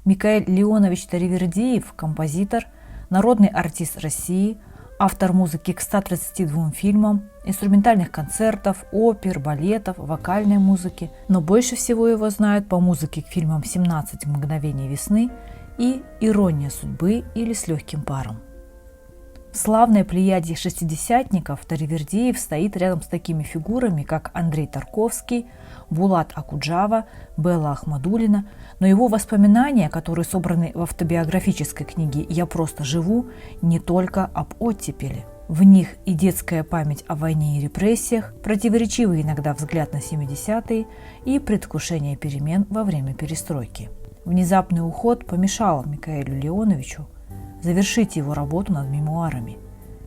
Микаэль Леонович Таривердиев – композитор, народный артист России, автор музыки к 132 фильмам, инструментальных концертов, опер, балетов, вокальной музыки, но больше всего его знают по музыке к фильмам «17 мгновений весны» и «Ирония судьбы» или «С легким паром». В славной плеяде шестидесятников Таривердиев стоит рядом с такими фигурами, как Андрей Тарковский, Булат Акуджава, Белла Ахмадуллина, но его воспоминания, которые собраны в автобиографической книге «Я просто живу», не только об оттепели. В них и детская память о войне и репрессиях, противоречивый иногда взгляд на 70-е и предвкушение перемен во время перестройки. Внезапный уход помешал Микаэлю Леоновичу завершить его работу над мемуарами.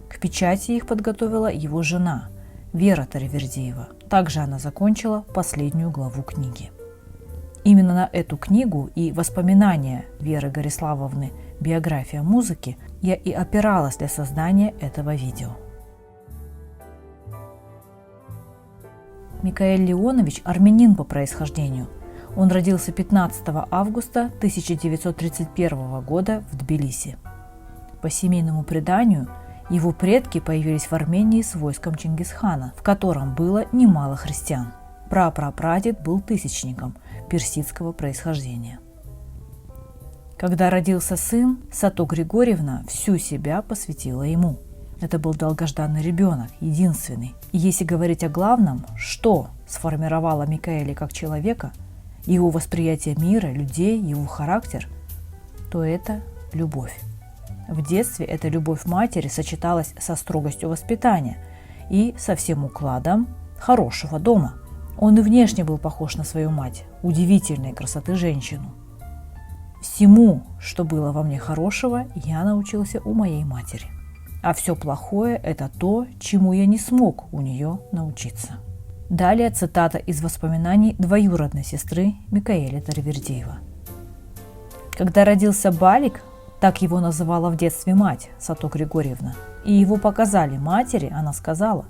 К печати их подготовила его жена Вера Таривердиева. Также она закончила последнюю главу книги. Именно на эту книгу и воспоминания Веры Гориславовны «Биография музыки» я и опиралась для создания этого видео. Микаэль Леонович – армянин по происхождению. Он родился 15 августа 1931 года в Тбилиси. По семейному преданию, его предки появились в Армении с войском Чингисхана, в котором было немало христиан. Прапрапрадед был тысячником персидского происхождения. Когда родился сын, Сато Григорьевна всю себя посвятила ему. Это был долгожданный ребенок, единственный. И если говорить о главном, что сформировало Микаэля как человека, его восприятие мира, людей, его характер, то это любовь. В детстве эта любовь матери сочеталась со строгостью воспитания и со всем укладом хорошего дома. Он и внешне был похож на свою мать, удивительной красоты женщину. Всему, что было во мне хорошего, я научился у моей матери. А все плохое – это то, чему я не смог у нее научиться. Далее цитата из воспоминаний двоюродной сестры Микаэля Таривердиева. Когда родился Балик, так его называла в детстве мать, Сато Григорьевна, и его показали матери, она сказала: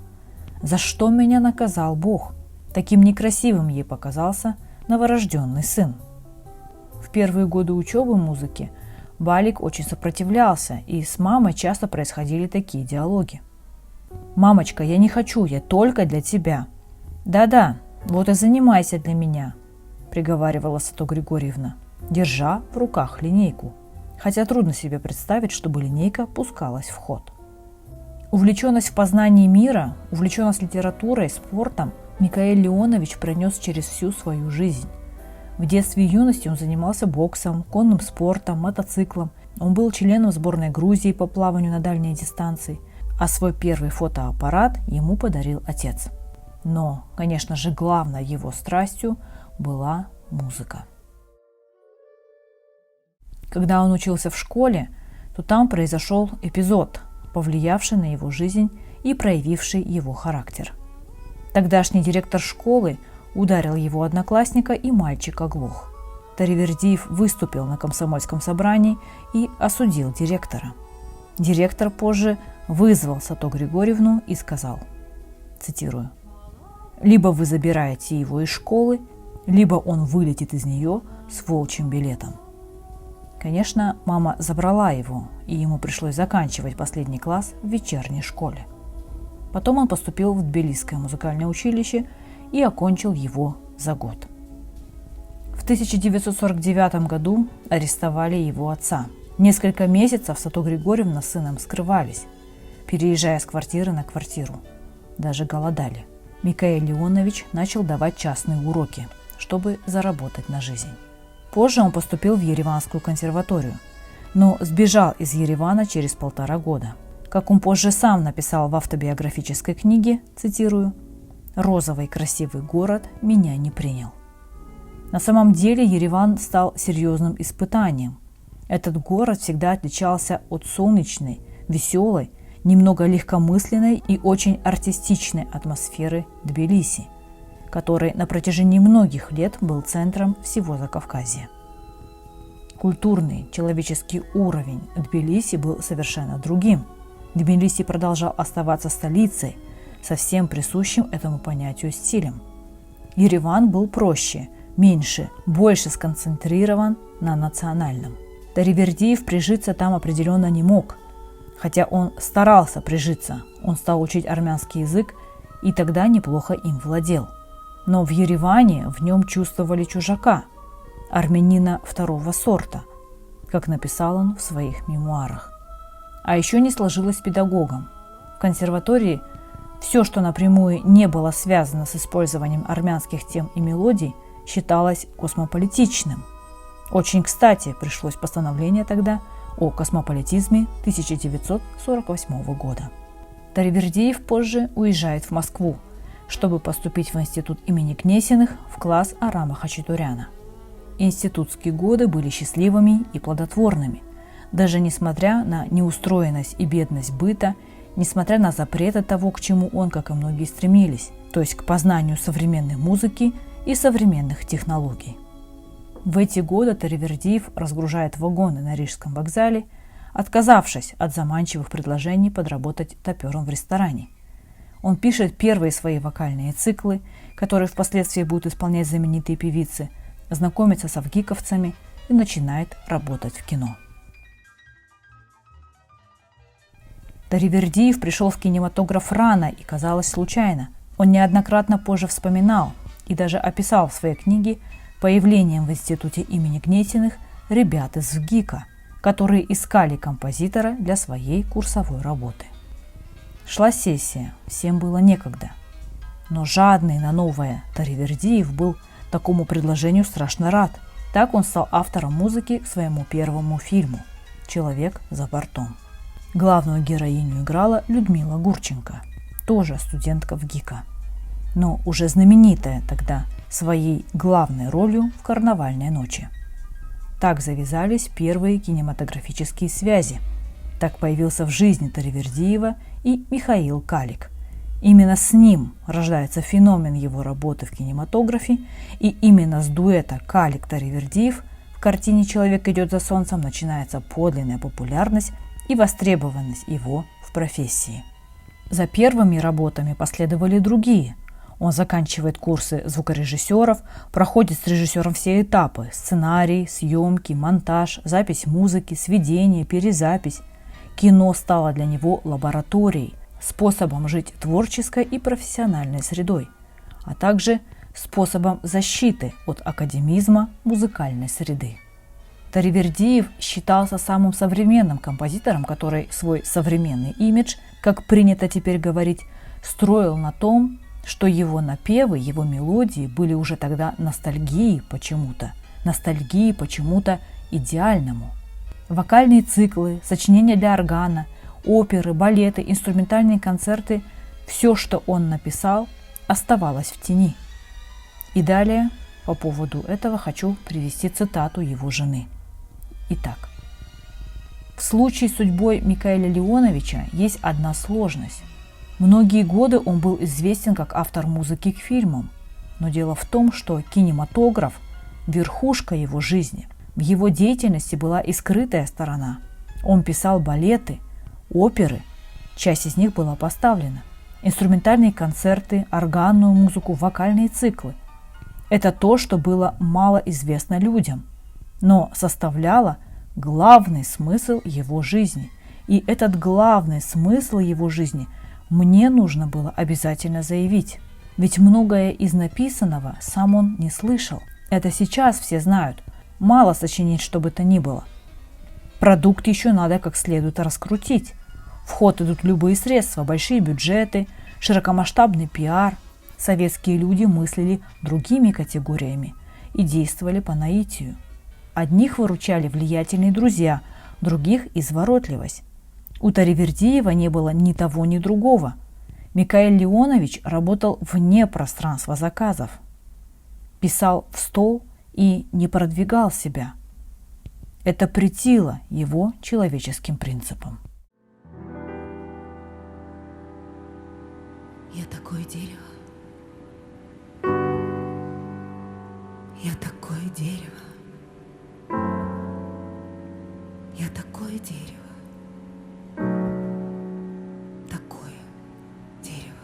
«За что меня наказал Бог? Таким некрасивым ей показался новорожденный сын». В первые годы учебы музыки Балик очень сопротивлялся, и с мамой часто происходили такие диалоги. «Мамочка, я не хочу, я только для тебя». «Да-да, вот и занимайся для меня», – приговаривала Сато Григорьевна, держа в руках линейку. Хотя трудно себе представить, чтобы линейка пускалась в ход. Увлеченность в познании мира, увлеченность литературой, спортом Микаэль Леонович пронес через всю свою жизнь. В детстве и юности он занимался боксом, конным спортом, мотоциклом. Он был членом сборной Грузии по плаванию на дальние дистанции, а свой первый фотоаппарат ему подарил отец. Но, конечно же, главной его страстью была музыка. Когда он учился в школе, то там произошел эпизод, повлиявший на его жизнь и проявивший его характер. Тогдашний директор школы ударил его одноклассника, и мальчик оглох. Таривердиев выступил на комсомольском собрании и осудил директора. Директор позже вызвал Сато Григорьевну и сказал, цитирую: «Либо вы забираете его из школы, либо он вылетит из нее с волчьим билетом». Конечно, мама забрала его, и ему пришлось заканчивать последний класс в вечерней школе. Потом он поступил в Тбилисское музыкальное училище и окончил его за год. В 1949 году арестовали его отца. Несколько месяцев Сато Григорьевна с сыном скрывались, переезжая с квартиры на квартиру. Даже голодали. Микаэль Леонович начал давать частные уроки, чтобы заработать на жизнь. Позже он поступил в Ереванскую консерваторию, но сбежал из Еревана через 1,5 года. Как он позже сам написал в автобиографической книге, цитирую: «Розовый красивый город меня не принял». На самом деле Ереван стал серьезным испытанием. Этот город всегда отличался от солнечной, веселой, немного легкомысленной и очень артистичной атмосферы Тбилиси, который на протяжении многих лет был центром всего Закавказья. Культурный, человеческий уровень Тбилиси был совершенно другим. Тбилиси продолжал оставаться столицей со всем присущим этому понятию стилем. Ереван был проще, меньше, больше сконцентрирован на национальном. Таривердиев прижиться там определенно не мог, хотя он старался прижиться, он стал учить армянский язык и тогда неплохо им владел. Но в Ереване в нем чувствовали чужака, армянина второго сорта, как написал он в своих мемуарах. А еще не сложилось с педагогом. В консерватории все, что напрямую не было связано с использованием армянских тем и мелодий, считалось космополитичным. Очень кстати пришлось постановление тогда о космополитизме 1948 года. Таривердиев позже уезжает в Москву, чтобы поступить в институт имени Кнесиных в класс Арама Хачатуряна. Институтские годы были счастливыми и плодотворными, даже несмотря на неустроенность и бедность быта, несмотря на запреты того, к чему он, как и многие, стремились, то есть к познанию современной музыки и современных технологий. В эти годы Таривердиев разгружает вагоны на Рижском вокзале, отказавшись от заманчивых предложений подработать топером в ресторане. Он пишет первые свои вокальные циклы, которые впоследствии будут исполнять знаменитые певицы, знакомится с авгиковцами и начинает работать в кино. Таривердиев пришел в кинематограф рано и, казалось, случайно. Он неоднократно позже вспоминал и даже описал в своей книге появлением в институте имени Гнесиных ребят из ВГИКа, которые искали композитора для своей курсовой работы. Шла сессия, всем было некогда. Но жадный на новое Таривердиев был такому предложению страшно рад. Так он стал автором музыки к своему первому фильму «Человек за бортом». Главную героиню играла Людмила Гурченко, тоже студентка ВГИКа, но уже знаменитая тогда своей главной ролью в «Карнавальной ночи». Так завязались первые кинематографические связи. Так появился в жизни Таривердиева и Михаил Калик. Именно с ним рождается феномен его работы в кинематографе, и именно с дуэта Калик-Таривердиев в картине «Человек идет за солнцем» начинается подлинная популярность и востребованность его в профессии. За первыми работами последовали другие. Он заканчивает курсы звукорежиссеров, проходит с режиссером все этапы – сценарий, съемки, монтаж, запись музыки, сведение, перезапись. Кино стало для него лабораторией, способом жить творческой и профессиональной средой, а также способом защиты от академизма музыкальной среды. Таривердиев считался самым современным композитором, который свой современный имидж, как принято теперь говорить, строил на том, что его напевы, его мелодии были уже тогда ностальгией почему-то идеальному. Вокальные циклы, сочинения для органа, оперы, балеты, инструментальные концерты – все, что он написал, оставалось в тени. И далее по поводу этого хочу привести цитату его жены. Итак, в случае с судьбой Микаэля Леоновича есть одна сложность. Многие годы он был известен как автор музыки к фильмам, но дело в том, что кинематограф – верхушка его жизни. В его деятельности была и скрытая сторона. Он писал балеты, оперы, часть из них была поставлена, инструментальные концерты, органную музыку, вокальные циклы. Это то, что было мало известно людям, но составляло главный смысл его жизни. И этот главный смысл его жизни мне нужно было обязательно заявить. Ведь многое из написанного сам он не слышал. Это сейчас все знают. Мало сочинить, что бы то ни было. Продукт еще надо как следует раскрутить. В ход идут любые средства, большие бюджеты, широкомасштабный пиар. Советские люди мыслили другими категориями и действовали по наитию. Одних выручали влиятельные друзья, других – изворотливость. У Таривердиева не было ни того, ни другого. Микаэль Леонович работал вне пространства заказов. Писал в стол и не продвигал себя. Это претило его человеческим принципам. Я такое дерево. Я такое дерево. Я такое дерево. Такое дерево.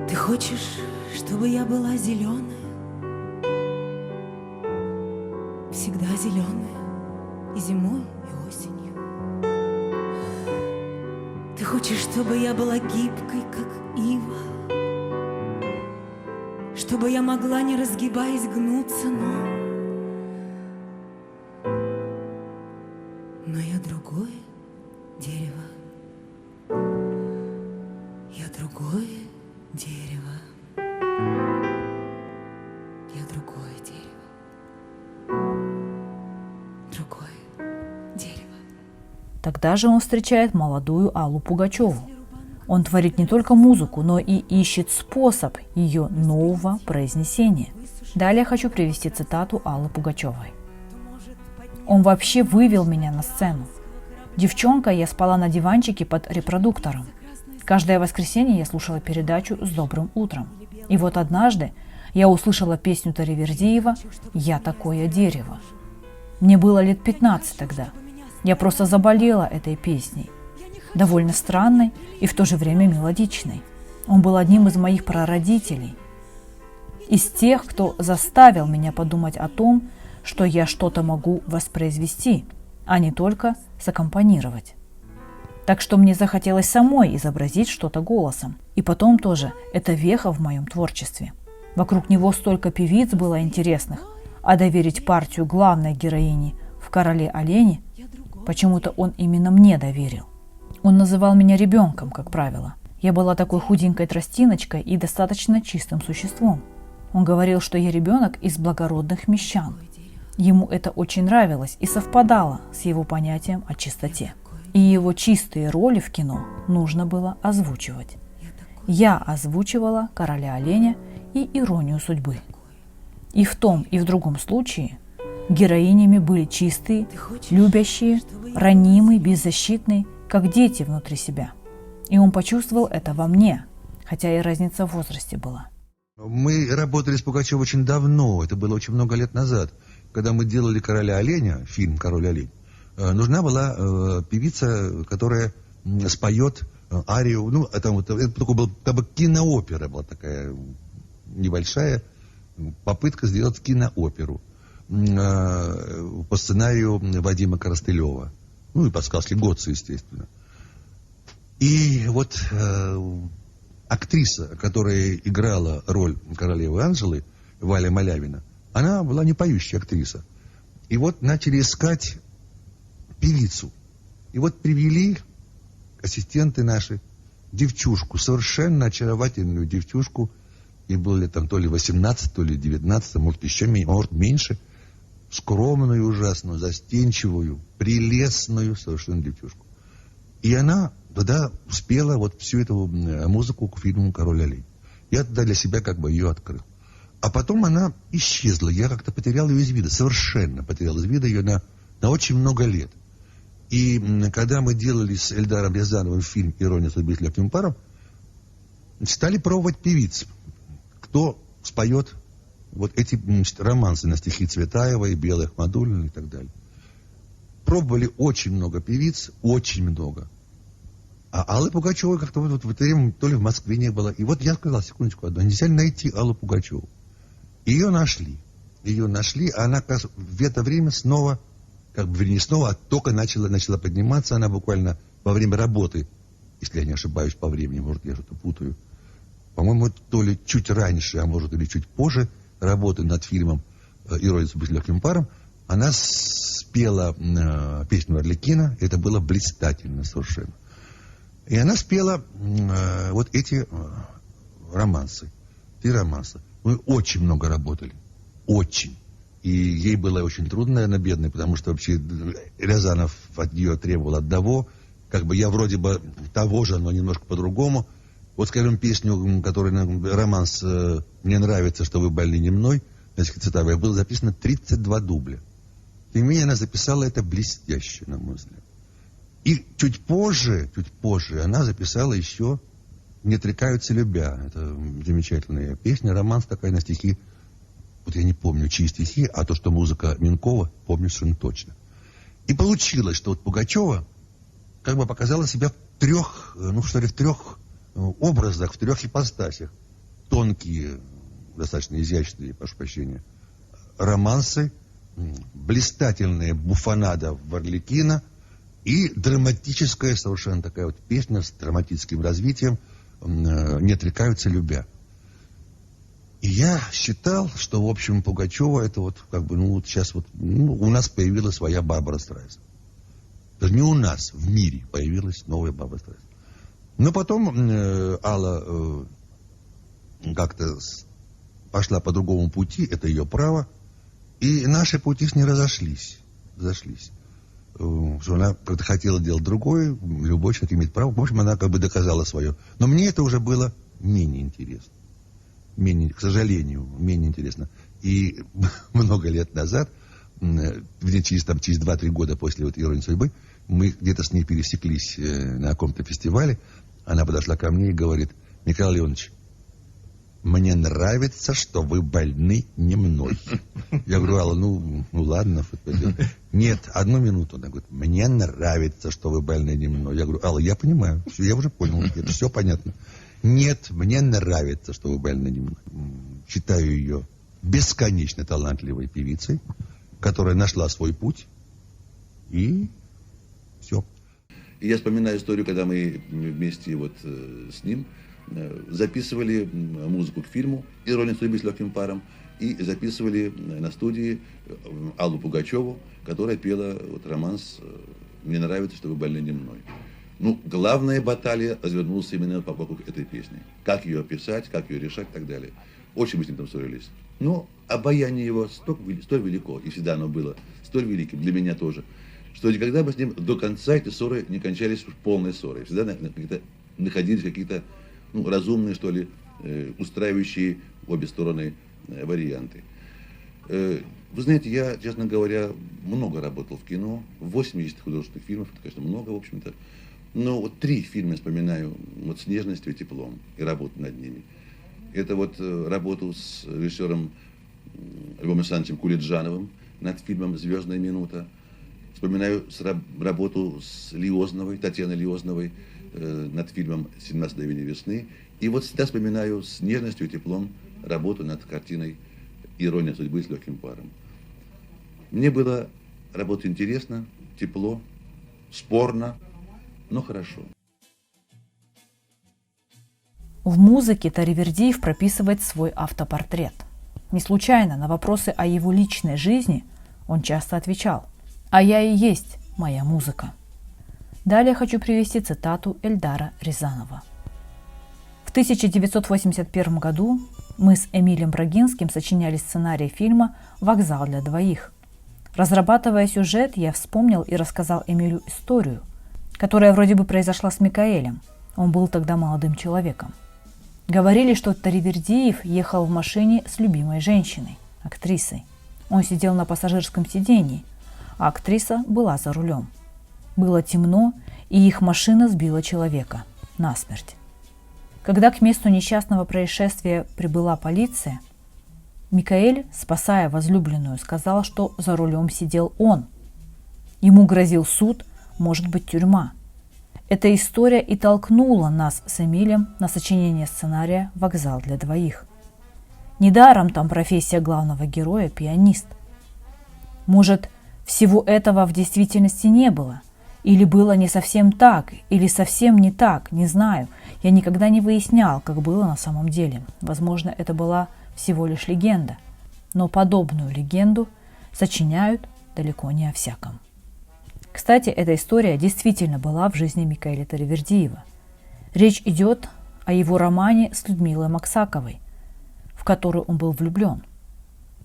Ты хочешь, чтобы я была зеленая, всегда зеленая, и зимой, и осенью. Ты хочешь, чтобы я была гибкой, как ива, чтобы я могла, не разгибаясь, гнуться, но я другое дерево. Я другое дерево. Я другое дерево. Другое дерево. Тогда же он встречает молодую Аллу Пугачеву. Он творит не только музыку, но и ищет способ ее нового произнесения. Далее хочу привести цитату Аллы Пугачевой. «Он вообще вывел меня на сцену. Девчонкой я спала на диванчике под репродуктором. Каждое воскресенье я слушала передачу «С добрым утром». И вот однажды я услышала песню Таривердиева «Я такое дерево». Мне было лет 15 тогда. Я просто заболела этой песней. Довольно странной и в то же время мелодичной. Он был одним из моих прародителей. Из тех, кто заставил меня подумать о том, что я что-то могу воспроизвести, а не только саккомпанировать. Так что мне захотелось самой изобразить что-то голосом. И потом тоже это веха в моем творчестве. Вокруг него столько певиц было интересных, а доверить партию главной героини в «Короле олене» почему-то он именно мне доверил. Он называл меня ребенком, как правило. Я была такой худенькой тростиночкой и достаточно чистым существом. Он говорил, что я ребенок из благородных мещан. Ему это очень нравилось и совпадало с его понятием о чистоте. И его чистые роли в кино нужно было озвучивать. Я озвучивала «Короля оленя» и «Иронию судьбы». И в том, и в другом случае героинями были чистые, любящие, ранимые, беззащитные, как дети внутри себя. И он почувствовал это во мне, хотя и разница в возрасте была. Мы работали с Пугачевой очень давно, это было очень много лет назад. Когда мы делали «Короля оленя», фильм «Король олень», нужна была певица, которая споет арию. Ну, это такой был, как бы киноопера была такая небольшая попытка сделать кинооперу по сценарию Вадима Коростылева. Ну и по сказке Готца, естественно. И вот актриса, которая играла роль королевы Анжелы, Валя Малявина, она была не поющая актриса. И вот начали искать певицу. И вот привели ассистенты наши девчушку, совершенно очаровательную девчушку. Ей было лет там то ли 18, то ли 19, может еще может меньше. Скромную, ужасную, застенчивую, прелестную совершенно девчушку. И она тогда спела вот всю эту музыку к фильму «Король олень». Я тогда для себя как бы ее открыл. А потом она исчезла. Я как-то потерял ее из вида, совершенно потерял из вида ее на очень много лет. И когда мы делали с Эльдаром Рязановым фильм «Ирония судьбы» с легким паром, стали пробовать певиц. Кто споет вот эти романсы на стихи Цветаевой, Белой Ахмадуллиной и так далее. Пробовали очень много певиц, очень много. А Аллы Пугачевой как-то вот в это время то ли в Москве не было. И вот я сказал, секундочку одну, нельзя найти Аллу Пугачеву. Ее нашли. Ее нашли, а она в это время снова, как бы не снова, а только начала подниматься. Она буквально во время работы, если я не ошибаюсь по времени, может, я что-то путаю, по-моему, то ли чуть раньше, а может, или чуть позже работы над фильмом «Ирония судьбы» с легким паром, она спела песню Арлекина. Это было блистательно совершенно. И она спела вот эти романсы. 3 романса. Мы очень много работали. Очень. И ей было очень трудно, наверное, бедной, потому что вообще Рязанов от нее требовал одного. Как бы я вроде бы того же, но немножко по-другому. Вот, скажем, песню, которая романс «Мне нравится, что вы больны не мной», Цветаевой, было записано 32 дубля. Тем не менее, она записала это блестяще, на мой взгляд. И чуть позже она записала еще «Не отрекаются любя». Это замечательная песня, романс такая на стихи. Вот я не помню, чьи стихи, а то, что музыка Минкова, помню совершенно точно. И получилось, что вот Пугачева как бы показала себя в 3 образах, в 3 ипостасях. тонкие, достаточно изящные, прошу прощения, романсы, блистательная буфонада Варликина и драматическая совершенно такая вот песня с драматическим развитием «Не отрекаются, любя». И я считал, что, в общем, Пугачева это вот как бы, вот сейчас вот у нас появилась своя Барбара Страйзанд. Даже не у нас, в мире появилась новая Барбара Страйзанд. Но потом Алла как-то пошла по другому пути, это ее право, и наши пути с ней разошлись. Что она хотела делать другое, любой человек имеет право. В общем, она как бы доказала свое. Но мне это уже было менее интересно. К сожалению, менее интересно. И много лет назад, через 2-3 года после вот «Иронии судьбы», мы где-то с ней пересеклись на каком-то фестивале. Она подошла ко мне и говорит: Михаил Леонович, мне нравится, что вы больны не мной. Я говорю: Алла, ну ладно. Нет, 1 минуту. Она говорит: мне нравится, что вы больны не мной. Я говорю: Алла, я понимаю, все, я уже понял, это все понятно. Нет, мне нравится, что вы больны не мной. Считаю ее бесконечно талантливой певицей, которая нашла свой путь, и все. И я вспоминаю историю, когда мы вместе вот с ним записывали музыку к фильму «Ирония судьбы» с легким паром и записывали на студии Аллу Пугачеву, которая пела вот романс «Мне нравится, что вы больны не мной». Ну, главная баталия развернулась именно по поводу этой песни. Как ее писать, как ее решать и так далее. Очень мы с ним там ссорились. Но обаяние его столь велико, и всегда оно было столь великим, для меня тоже, что никогда мы с ним до конца эти ссоры не кончались полной ссорой. Всегда находились какие-то разумные, что ли, устраивающие обе стороны варианты. Вы знаете, я, честно говоря, много работал в кино, 80 художественных фильмов, это, конечно, много, в общем-то. Но вот 3 фильма я вспоминаю вот с нежностью и теплом, и работу над ними. Это вот работу с режиссером Львом Александровичем Кулиджановым над фильмом «Звездная минута». Вспоминаю работу с Лиозновой, Татьяной Лиозновой над фильмом «17 мгновений весны». И вот всегда вспоминаю с нежностью и теплом работу над картиной «Ирония судьбы» с легким паром. Мне было работать интересно, тепло, спорно, но хорошо. В музыке Таривердиев прописывает свой автопортрет. Не случайно на вопросы о его личной жизни он часто отвечал: «А я и есть моя музыка». Далее хочу привести цитату Эльдара Рязанова. В 1981 году мы с Эмилем Брагинским сочиняли сценарий фильма «Вокзал для двоих». Разрабатывая сюжет, я вспомнил и рассказал Эмилю историю, которая вроде бы произошла с Микаэлем. Он был тогда молодым человеком. Говорили, что Таривердиев ехал в машине с любимой женщиной, актрисой. Он сидел на пассажирском сидении, а актриса была за рулем. Было темно, и их машина сбила человека насмерть. Когда к месту несчастного происшествия прибыла полиция, Микаэль, спасая возлюбленную, сказал, что за рулем сидел он. Ему грозил суд, может быть, тюрьма. Эта история и толкнула нас с Эмилем на сочинение сценария «Вокзал для двоих». Недаром там профессия главного героя – пианист. Может, всего этого в действительности не было? Или было не совсем так, или совсем не так, не знаю. Я никогда не выяснял, как было на самом деле. Возможно, это была всего лишь легенда. Но подобную легенду сочиняют далеко не о всяком. Кстати, эта история действительно была в жизни Микаэля Таривердиева. Речь идет о его романе с Людмилой Максаковой, в которую он был влюблен.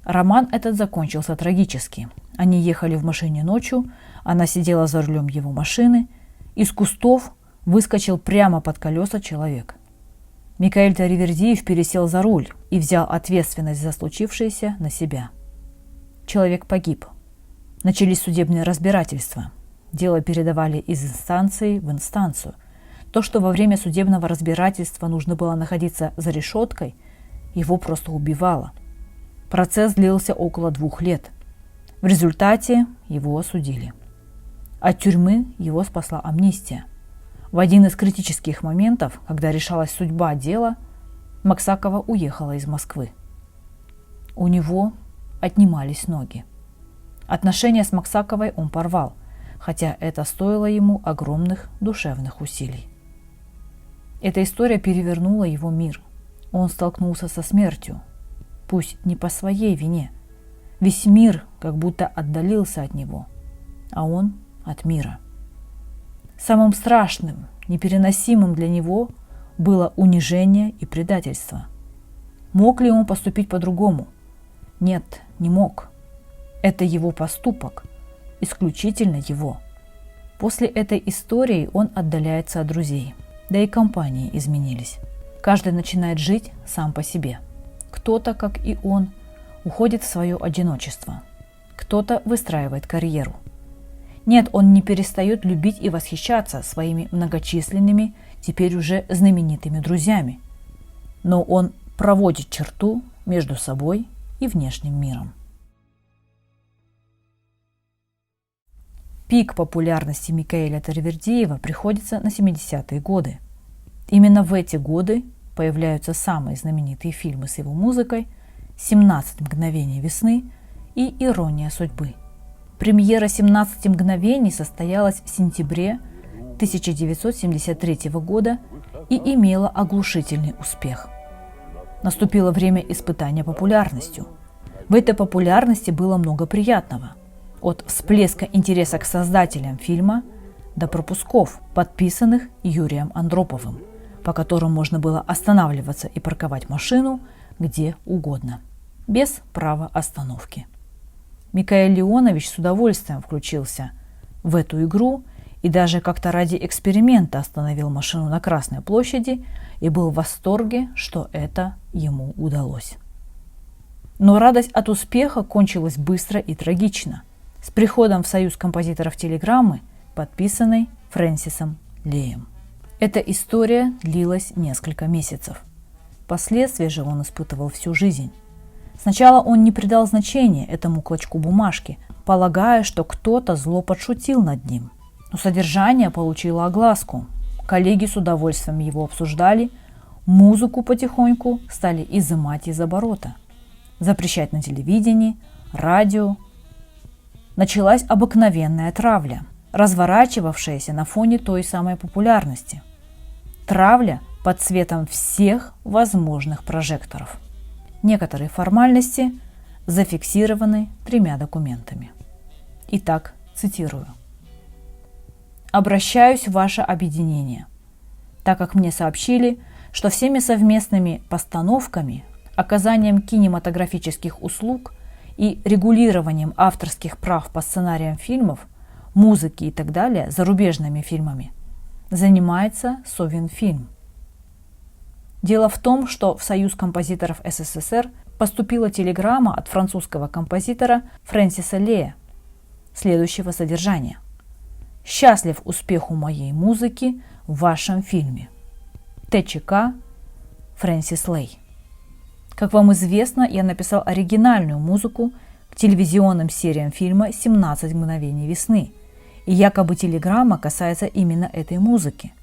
Роман этот закончился трагически. Они ехали в машине ночью, она сидела за рулем его машины, из кустов выскочил прямо под колеса человек. Микаэль Таривердиев пересел за руль и взял ответственность за случившееся на себя. Человек погиб. Начались судебные разбирательства. Дело передавали из инстанции в инстанцию. То, что во время судебного разбирательства нужно было находиться за решеткой, его просто убивало. Процесс длился около 2 лет. В результате его осудили. От тюрьмы его спасла амнистия. В один из критических моментов, когда решалась судьба дела, Максакова уехала из Москвы. У него отнимались ноги. Отношения с Максаковой он порвал, хотя это стоило ему огромных душевных усилий. Эта история перевернула его мир. Он столкнулся со смертью, пусть не по своей вине. Весь мир как будто отдалился от него, а он от мира. Самым страшным, непереносимым для него было унижение и предательство. Мог ли он поступить по-другому? Нет, не мог. Это его поступок, исключительно его. После этой истории он отдаляется от друзей, да и компании изменились. Каждый начинает жить сам по себе. Кто-то, как и он, уходит в свое одиночество. Кто-то выстраивает карьеру. Нет, он не перестает любить и восхищаться своими многочисленными, теперь уже знаменитыми друзьями. Но он проводит черту между собой и внешним миром. Пик популярности Микаэля Таривердиева приходится на 70-е годы. Именно в эти годы появляются самые знаменитые фильмы с его музыкой «17 мгновений весны» и «Ирония судьбы». Премьера «17 мгновений» состоялась в сентябре 1973 года и имела оглушительный успех. Наступило время испытания популярностью. В этой популярности было много приятного. От всплеска интереса к создателям фильма до пропусков, подписанных Юрием Андроповым, по которым можно было останавливаться и парковать машину где угодно, без права остановки. Микаэль Леонович с удовольствием включился в эту игру и даже как-то ради эксперимента остановил машину на Красной площади и был в восторге, что это ему удалось. Но радость от успеха кончилась быстро и трагично, с приходом в Союз композиторов телеграммы, подписанной Фрэнсисом Леем. Эта история длилась несколько месяцев. Последствия же он испытывал всю жизнь. Сначала он не придал значения этому клочку бумажки, полагая, что кто-то зло подшутил над ним. Но содержание получило огласку. Коллеги с удовольствием его обсуждали, музыку потихоньку стали изымать из оборота, запрещать на телевидении, радио. Началась обыкновенная травля, разворачивавшаяся на фоне той самой популярности. Травля под светом всех возможных прожекторов. Некоторые формальности зафиксированы 3 документами. Итак, цитирую. «Обращаюсь в ваше объединение, так как мне сообщили, что всеми совместными постановками, оказанием кинематографических услуг и регулированием авторских прав по сценариям фильмов, музыки и так далее зарубежными фильмами занимается Совинфильм. Дело в том, что в Союз композиторов СССР поступила телеграмма от французского композитора Фрэнсиса Лея следующего содержания. «Счастлив успеху моей музыки в вашем фильме. ТЧК Фрэнсис Лей». Как вам известно, я написал оригинальную музыку к телевизионным сериям фильма «17 мгновений весны», и якобы телеграмма касается именно этой музыки.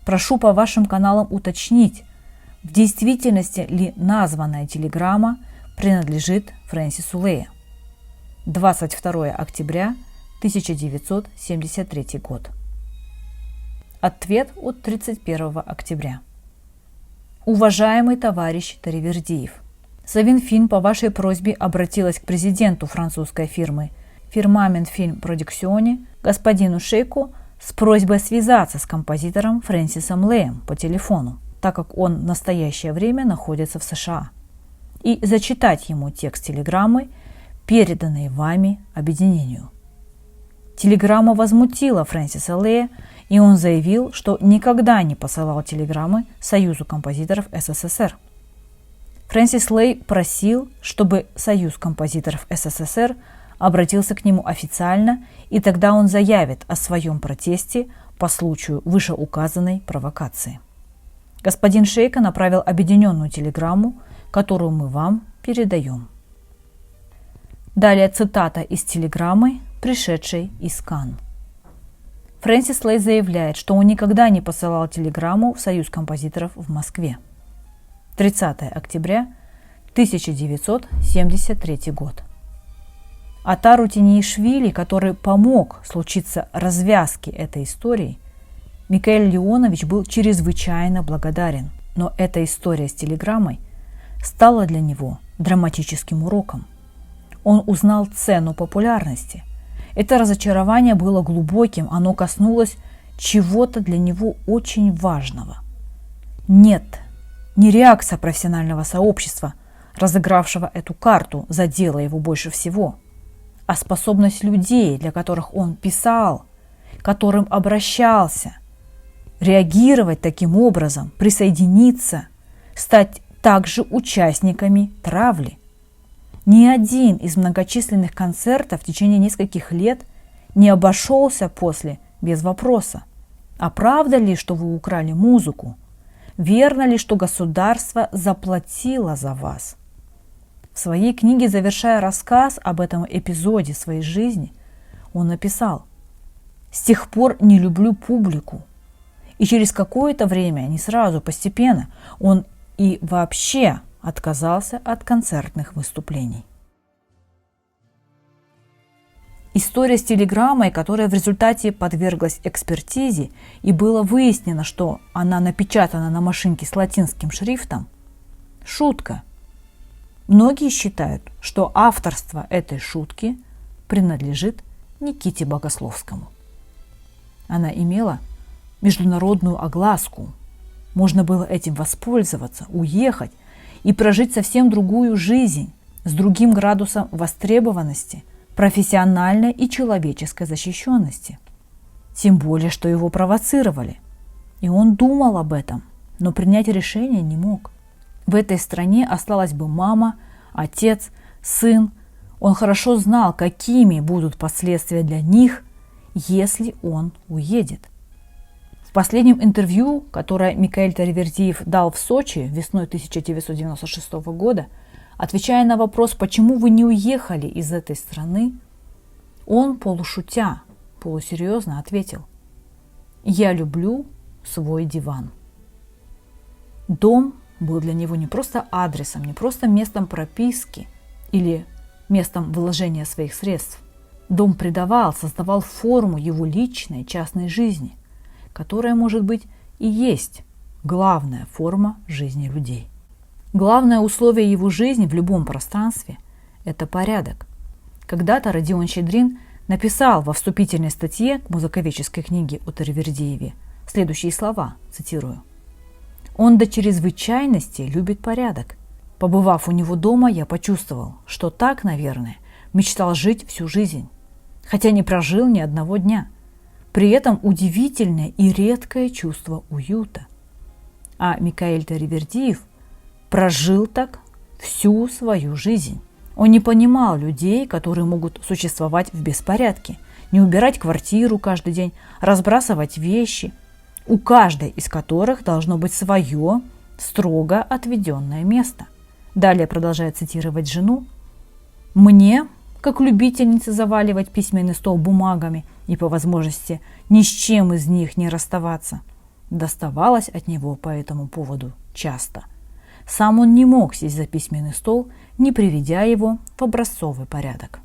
Прошу по вашим каналам уточнить, в действительности ли названная телеграмма принадлежит Фрэнсису Лею. 22 октября 1973 год. Ответ от 31 октября. Уважаемый товарищ Таривердиев, Совинфильм по вашей просьбе обратилась к президенту французской фирмы Firmament Film Production господину Шейку с просьбой связаться с композитором Фрэнсисом Леем по телефону, так как он в настоящее время находится в США, и зачитать ему текст телеграммы, переданной вами объединению. Телеграмма возмутила Фрэнсиса Лея, и он заявил, что никогда не посылал телеграммы Союзу композиторов СССР. Фрэнсис Лей просил, чтобы Союз композиторов СССР обратился к нему официально, и тогда он заявит о своем протесте по случаю вышеуказанной провокации. Господин Шейка направил объединенную телеграмму, которую мы вам передаем. Далее цитата из телеграммы, пришедшей из Канн. Фрэнсис Лей заявляет, что он никогда не посылал телеграмму в Союз композиторов в Москве. 30 октября 1973 год. Атару Тинеишвили, который помог случиться развязке этой истории, Микаэль Леонович был чрезвычайно благодарен, но эта история с телеграммой стала для него драматическим уроком. Он узнал цену популярности. Это разочарование было глубоким, оно коснулось чего-то для него очень важного. Нет, не реакция профессионального сообщества, разыгравшего эту карту, задела его больше всего, а способность людей, для которых он писал, к которым обращался, реагировать таким образом, присоединиться, стать также участниками травли. Ни один из многочисленных концертов в течение нескольких лет не обошелся после без вопроса: а правда ли, что вы украли музыку? Верно ли, что государство заплатило за вас? В своей книге, завершая рассказ об этом эпизоде своей жизни, он написал: «С тех пор не люблю публику». И через какое-то время, не сразу, постепенно, он и вообще отказался от концертных выступлений. История с телеграммой, которая в результате подверглась экспертизе и было выяснено, что она напечатана на машинке с латинским шрифтом, шутка. Многие считают, что авторство этой шутки принадлежит Никите Богословскому. Она имела международную огласку. Можно было этим воспользоваться, уехать и прожить совсем другую жизнь с другим градусом востребованности, профессиональной и человеческой защищенности. Тем более, что его провоцировали. И он думал об этом, но принять решение не мог. В этой стране осталась бы мама, отец, сын. Он хорошо знал, какими будут последствия для них, если он уедет. В последнем интервью, которое Микаэль Таривердиев дал в Сочи весной 1996 года, отвечая на вопрос, почему вы не уехали из этой страны, он, полушутя, полусерьезно ответил: «Я люблю свой диван». Дом был для него не просто адресом, не просто местом прописки или местом вложения своих средств. Дом придавал, создавал форму его личной, частной жизни, которая, может быть, и есть главная форма жизни людей. Главное условие его жизни в любом пространстве – это порядок. Когда-то Родион Щедрин написал во вступительной статье к музыковедческой книге о Таривердиеве следующие слова, цитирую: «Он до чрезвычайности любит порядок. Побывав у него дома, я почувствовал, что так, наверное, мечтал жить всю жизнь, хотя не прожил ни одного дня. При этом удивительное и редкое чувство уюта». А Микаэль Таривердиев прожил так всю свою жизнь. Он не понимал людей, которые могут существовать в беспорядке, не убирать квартиру каждый день, разбрасывать вещи, у каждой из которых должно быть свое строго отведенное место. Далее продолжает цитировать жену: «Мне, как любительнице заваливать письменный стол бумагами и по возможности ни с чем из них не расставаться, доставалось от него по этому поводу часто. Сам он не мог сесть за письменный стол, не приведя его в образцовый порядок.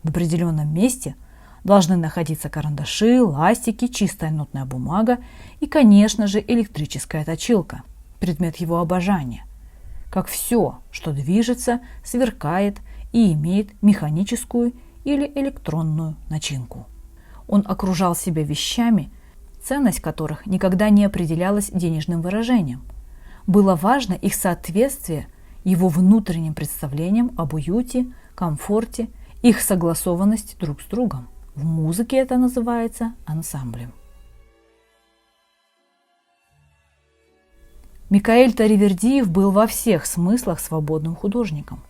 В определенном месте должны находиться карандаши, ластики, чистая нотная бумага и, конечно же, электрическая точилка, предмет его обожания. Как все, что движется, сверкает и имеет механическую или электронную начинку. Он окружал себя вещами, ценность которых никогда не определялась денежным выражением. Было важно их соответствие его внутренним представлениям об уюте, комфорте, их согласованность друг с другом. В музыке это называется ансамблем. Микаэль Таривердиев был во всех смыслах свободным художником.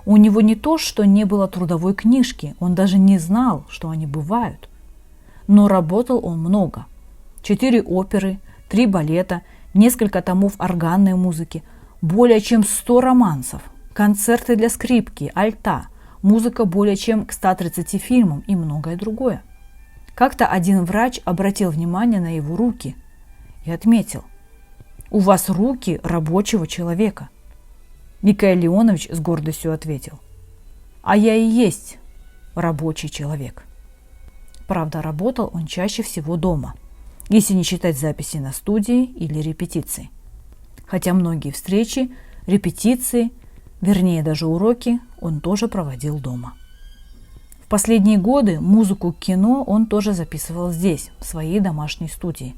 У него не то, что не было трудовой книжки, он даже не знал, что они бывают. Но работал он много. 4 оперы, 3 балета, несколько томов органной музыки, более чем 100 романсов, концерты для скрипки, альта, музыка более чем к 130 фильмам и многое другое. Как-то один врач обратил внимание на его руки и отметил: У вас руки рабочего человека. Микаэль Леонович с гордостью ответил: а я и есть рабочий человек. Правда, работал он чаще всего дома, если не считать записи на студии или репетиции. Хотя многие встречи, репетиции, вернее даже уроки, он тоже проводил дома. В последние годы музыку к кино он тоже записывал здесь, в своей домашней студии.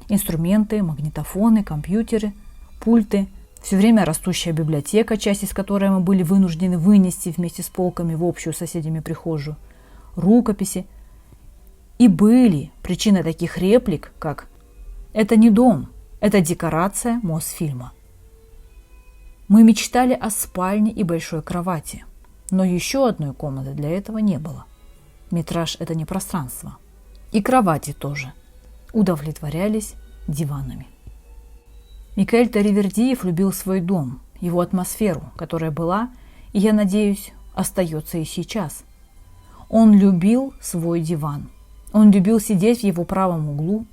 Инструменты, магнитофоны, компьютеры, пульты, все время растущая библиотека, часть из которой мы были вынуждены вынести вместе с полками в общую с соседями прихожую, рукописи. И были причиной таких реплик, как «это не дом, это декорация Мосфильма». Мы мечтали о спальне и большой кровати, но еще одной комнаты для этого не было. Метраж – это не пространство. И кровати тоже удовлетворялись диванами. Микаэль Таривердиев любил свой дом, его атмосферу, которая была, и, я надеюсь, остается и сейчас. Он любил свой диван. Он любил сидеть в его правом углу,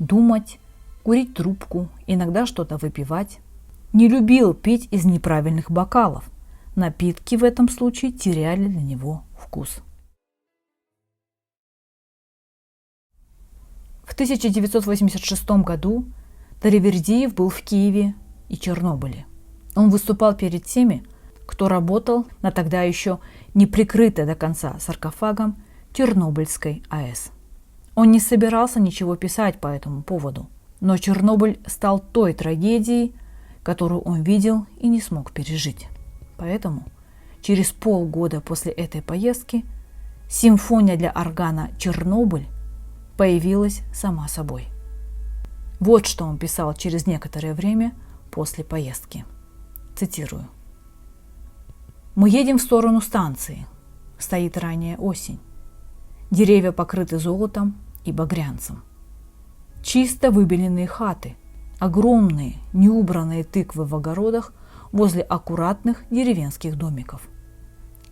думать, курить трубку, иногда что-то выпивать. Не любил пить из неправильных бокалов. Напитки в этом случае теряли для него вкус. В 1986 году Таривердиев был в Киеве и Чернобыле. Он выступал перед теми, кто работал на тогда еще не прикрытой до конца саркофагом Чернобыльской АЭС. Он не собирался ничего писать по этому поводу, но Чернобыль стал той трагедией, которую он видел и не смог пережить. Поэтому через полгода после этой поездки симфония для органа «Чернобыль» появилась сама собой. Вот что он писал через некоторое время после поездки. Цитирую. «Мы едем в сторону станции. Стоит ранняя осень. Деревья покрыты золотом и багрянцем. Чисто выбеленные хаты, огромные неубранные тыквы в огородах возле аккуратных деревенских домиков.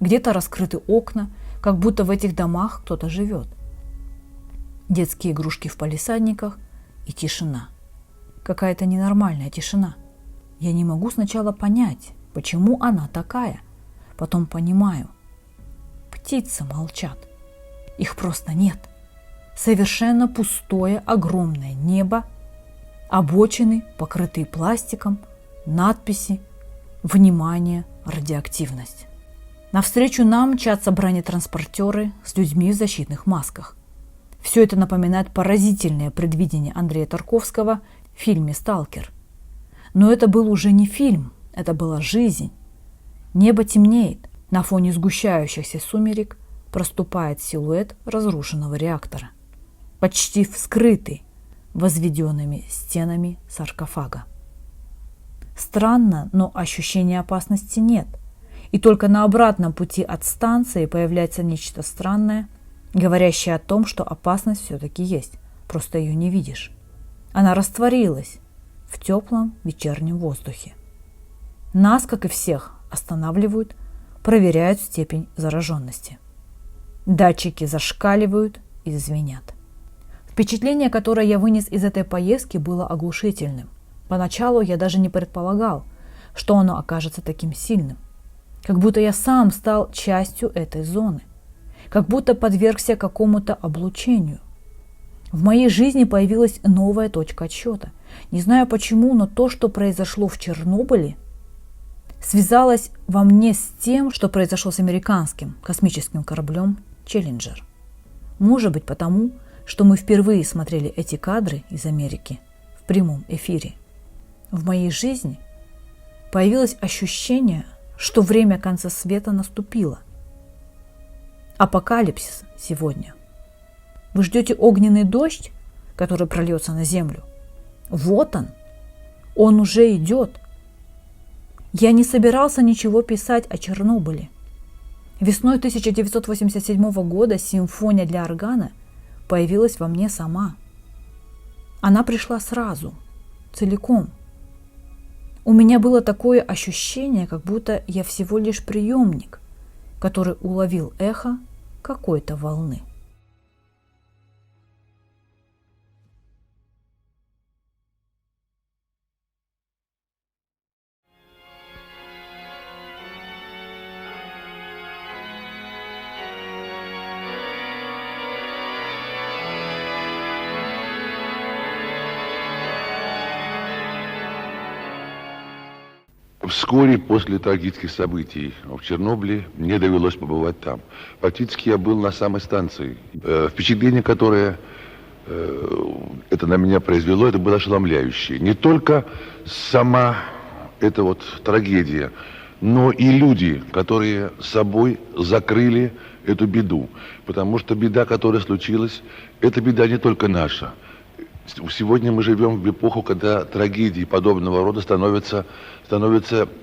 Где-то раскрыты окна, как будто в этих домах кто-то живет. Детские игрушки в палисадниках и тишина. Какая-то ненормальная тишина. Я не могу сначала понять, почему она такая. Потом понимаю. Птицы молчат. Их просто нет. Совершенно пустое огромное небо, обочины, покрытые пластиком, надписи, внимание, радиоактивность. Навстречу нам мчатся бронетранспортеры с людьми в защитных масках. Все это напоминает поразительное предвидение Андрея Тарковского в фильме «Сталкер». Но это был уже не фильм, это была жизнь. Небо темнеет, на фоне сгущающихся сумерек проступает силуэт разрушенного реактора, почти вскрытый возведенными стенами саркофага. Странно, но ощущения опасности нет. И только на обратном пути от станции появляется нечто странное, говорящее о том, что опасность все-таки есть, просто ее не видишь. Она растворилась в теплом вечернем воздухе. Нас, как и всех, останавливают, проверяют степень зараженности. Датчики зашкаливают и звенят. Впечатление, которое я вынес из этой поездки, было оглушительным. Поначалу я даже не предполагал, что оно окажется таким сильным. Как будто я сам стал частью этой зоны. Как будто подвергся какому-то облучению. В моей жизни появилась новая точка отсчета. Не знаю почему, но то, что произошло в Чернобыле, связалось во мне с тем, что произошло с американским космическим кораблем «Челленджер». Может быть, потому, что мы впервые смотрели эти кадры из Америки в прямом эфире. В моей жизни появилось ощущение, что время конца света наступило. Апокалипсис сегодня. Вы ждете огненный дождь, который прольется на землю? Вот он уже идет. Я не собирался ничего писать о Чернобыле. Весной 1987 года симфония для органа появилась во мне сама. Она пришла сразу, целиком. У меня было такое ощущение, как будто я всего лишь приемник, который уловил эхо какой-то волны. Вскоре после трагических событий в Чернобыле мне довелось побывать там. Фактически я был на самой станции. Впечатление, которое это на меня произвело, это было ошеломляющее. Не только сама эта вот трагедия, но и люди, которые собой закрыли эту беду. Потому что беда, которая случилась, это беда не только наша. Сегодня мы живем в эпоху, когда трагедии подобного рода становятся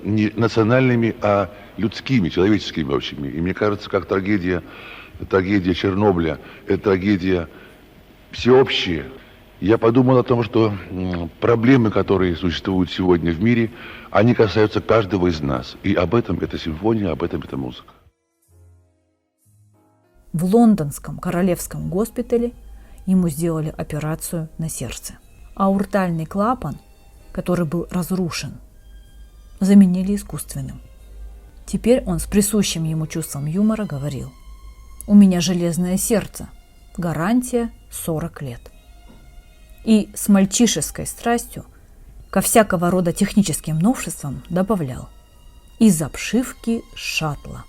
не национальными, а людскими, человеческими общими. И мне кажется, как трагедия Чернобыля, это трагедия всеобщая. Я подумал о том, что проблемы, которые существуют сегодня в мире, они касаются каждого из нас. И об этом эта симфония, об этом эта музыка. В лондонском королевском госпитале ему сделали операцию на сердце. Аортальный клапан, который был разрушен, заменили искусственным. Теперь он с присущим ему чувством юмора говорил: «У меня железное сердце, гарантия 40 лет». И с мальчишеской страстью ко всякого рода техническим новшествам добавлял: «Из обшивки шаттла».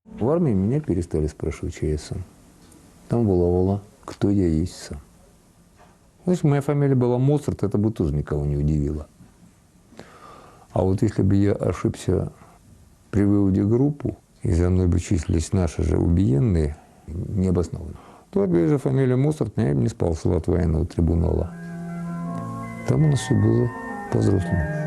В армии меня перестали спрашивать, чей я сам. Там была кто я есть сам. Если моя фамилия была Моцарт, это бы тоже никого не удивило. А вот если бы я ошибся при выводе группы, и за мной бы числились наши же убиенные, необоснованно, то, опять же, фамилия Моцарт меня бы не спасла от военного трибунала. Там у нас все было по-взрослому.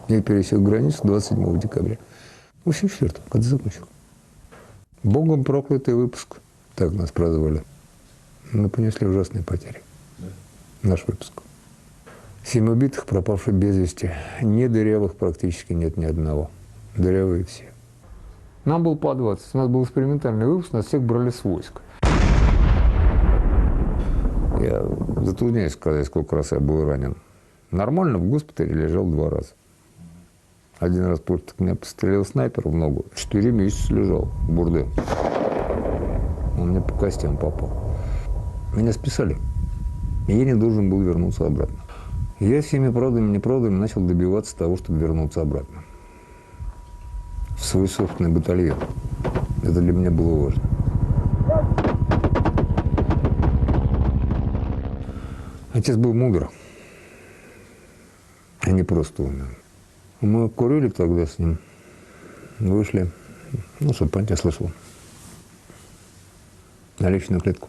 Я пересек границу 27 декабря. В 84-м, когда закончил. Богом проклятый выпуск. Так нас прозвали. Мы понесли ужасные потери. Да. Наш выпуск. 7 убитых, пропавших без вести. Не дырявых практически нет ни одного. Дырявые все. Нам было по 20. У нас был экспериментальный выпуск, нас всех брали с войск. Я затрудняюсь сказать, сколько раз я был ранен. Нормально в госпитале лежал 2 раза. Один раз просто меня пострелил снайпер в ногу. 4 месяца лежал в бурде. Он мне по костям попал. Меня списали. И я не должен был вернуться обратно. Я всеми правдами и неправдами начал добиваться того, чтобы вернуться обратно. В свой собственный батальон. Это для меня было важно. Отец был мудр. А не просто умер. Мы курили тогда с ним, вышли, чтобы понять, я слышал, на личную клетку.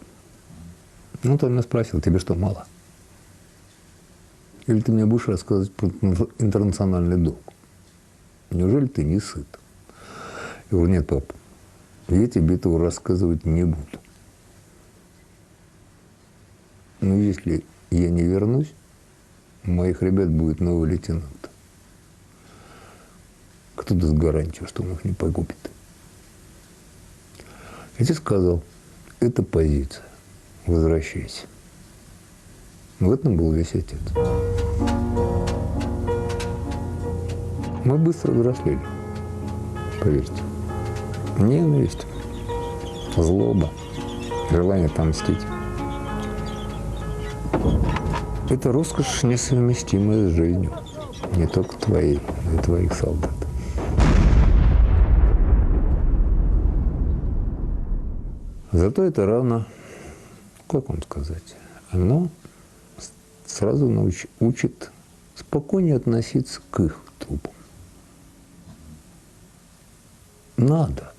Он меня спросил: тебе что, мало? Или ты мне будешь рассказывать про интернациональный долг? Неужели ты не сыт? Я говорю: нет, папа, я тебе этого рассказывать не буду. Но если я не вернусь, у моих ребят будет новый лейтенант. Кто даст гарантию, что он их не погубит? Отец сказал: это позиция, возвращайся. В этом был весь отец. Мы быстро взрослели, поверьте. Ненависть, злоба, желание отомстить. Это роскошь, несовместимая с жизнью. Не только твоей, но и твоих солдат. Зато это равно, как вам сказать, оно сразу учит спокойнее относиться к их трупам. Надо.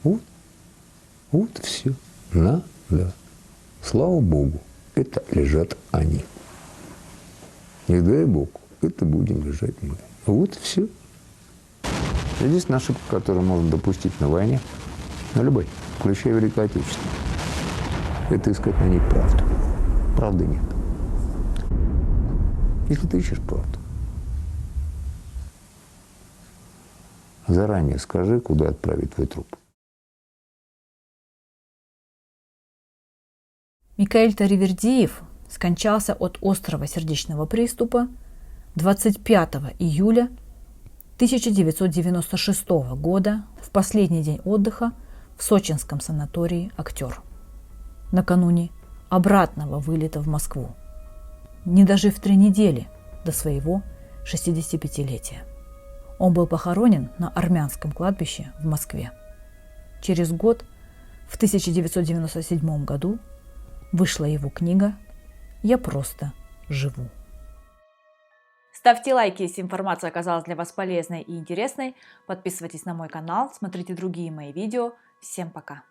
Вот все. Надо. Слава Богу, это лежат они. Не дай Бог, это будем лежать мы. Вот все. Единственная ошибка, которую можно допустить на войне, на любой, включая Великую Отечественную, это искать на ней правду. Правды нет. Если ты ищешь правду, Заранее скажи, куда отправить твой труп. Микаэль Таривердиев скончался от острого сердечного приступа 25 июля 1996 года в последний день отдыха в сочинском санатории «Актер», накануне обратного вылета в Москву, не дожив 3 недели до своего 65-летия. Он был похоронен на армянском кладбище в Москве. Через год, в 1997 году, вышла его книга «Я просто живу». Ставьте лайки, если информация оказалась для вас полезной и интересной. Подписывайтесь на мой канал, смотрите другие мои видео. Всем пока!